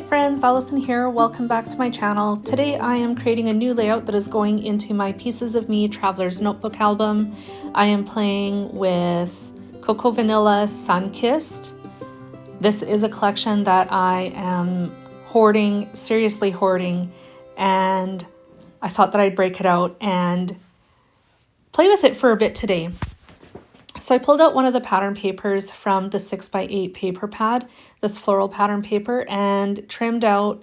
friends, Allison here. Welcome back to my channel. Today I am creating a new layout that is going into my Pieces of Me Traveler's Notebook album. I am playing with Coco Vanilla Sunkissed. This is a collection that I am hoarding, seriously hoarding, and I thought that I'd break it out and play with it for a bit today. So I pulled out one of the pattern papers from the 6x8 paper pad, this floral pattern paper, and trimmed out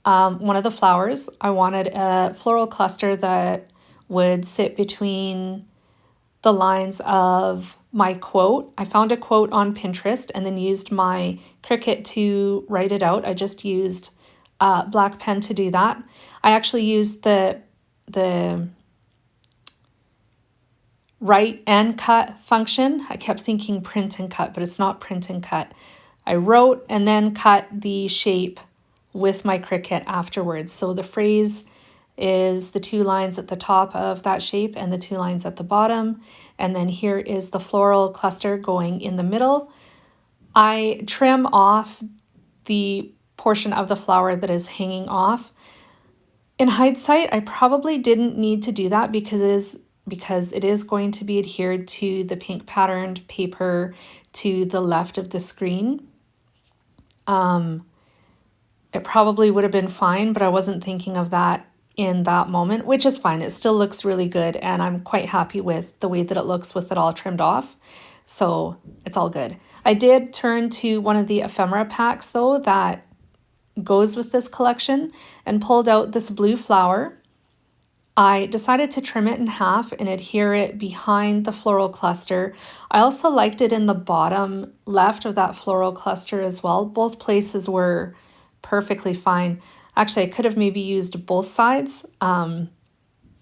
one of the flowers. I wanted a floral cluster that would sit between the lines of my quote. I found a quote on Pinterest and then used my Cricut to write it out. I just used black pen to do that. I actually used the write and cut function. I kept thinking print and cut, but it's not print and cut. I wrote and then cut the shape with my Cricut afterwards. So the phrase is the two lines at the top of that shape and the two lines at the bottom. And then here is the floral cluster going in the middle. I trim off the portion of the flower that is hanging off. In hindsight, I probably didn't need to do that because it is going to be adhered to the pink patterned paper to the left of the screen. It probably would have been fine, but I wasn't thinking of that in that moment, which is fine. It still looks really good, and I'm quite happy with the way that it looks with it all trimmed off. So it's all good. I did turn to one of the ephemera packs though that goes with this collection and pulled out this blue flower. I decided to trim it in half and adhere it behind the floral cluster. I also liked it in the bottom left of that floral cluster as well. Both places were perfectly fine. Actually, I could have maybe used both sides, but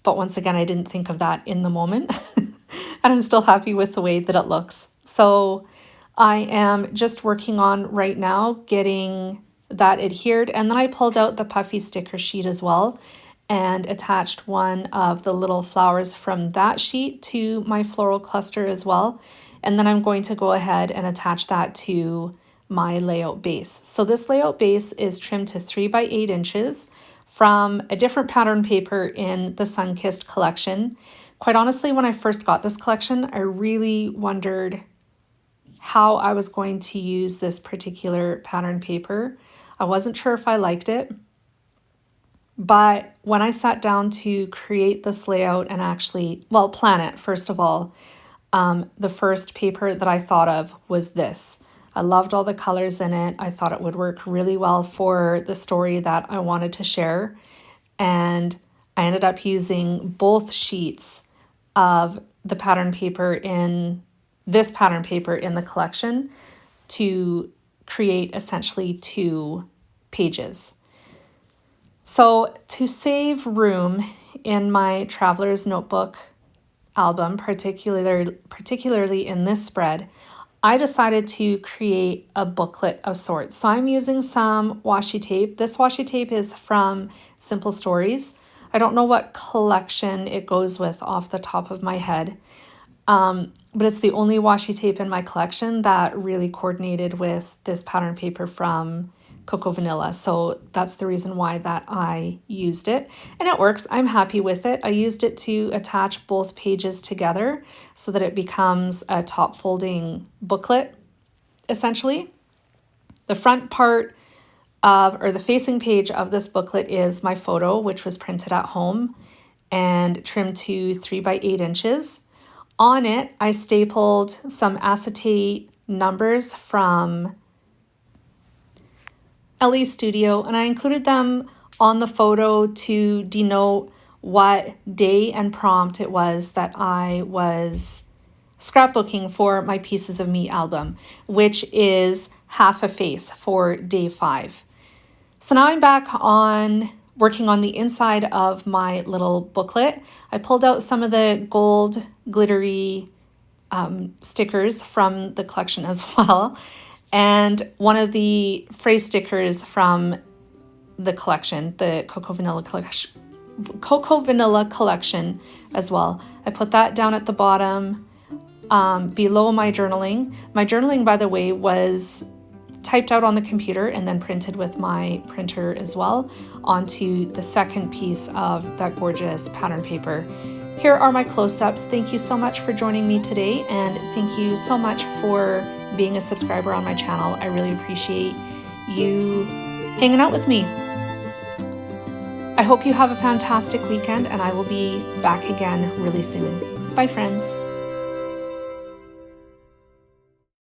once again, I didn't think of that in the moment. And I'm still happy with the way that it looks. So I am just working on right now getting that adhered. And then I pulled out the puffy sticker sheet as well and attached one of the little flowers from that sheet to my floral cluster as well. And then I'm going to go ahead and attach that to my layout base. So this layout base is trimmed to 3x8 inches from a different pattern paper in the Sunkissed collection. Quite honestly, when I first got this collection, I really wondered how I was going to use this particular pattern paper. I wasn't sure if I liked it. But when I sat down to create this layout and actually, well, plan it, first of all, the first paper that I thought of was this. I loved all the colors in it. I thought it would work really well for the story that I wanted to share. And I ended up using both sheets of the pattern paper in this pattern paper in the collection to create essentially 2 pages. So to save room in my Traveler's Notebook album, particularly in this spread, I decided to create a booklet of sorts. So I'm using some washi tape. This washi tape is from Simple Stories. I don't know what collection it goes with off the top of my head, but it's the only washi tape in my collection that really coordinated with this pattern paper from Coco Vanilla. So that's the reason why that I used it, and it works. I'm happy with it. I used it to attach both pages together so that it becomes a top folding booklet essentially. The front part of, or the facing page of this booklet is my photo, which was printed at home and trimmed to 3x8 inches. On it, I stapled some acetate numbers from LA Studio, and I included them on the photo to denote what day and prompt it was that I was scrapbooking for my Pieces of Me album, which is half a face for day 5. So now I'm back on working on the inside of my little booklet. I pulled out some of the gold glittery stickers from the collection as well. And one of the phrase stickers from the collection, the Coco Vanilla collection as well. I put that down at the bottom below my journaling. My journaling, by the way, was typed out on the computer and then printed with my printer as well onto the second piece of that gorgeous pattern paper. Here are my close-ups. Thank you so much for joining me today, and thank you so much for being a subscriber on my channel. I really appreciate you hanging out with me. I hope you have a fantastic weekend, and I will be back again really soon. Bye, friends.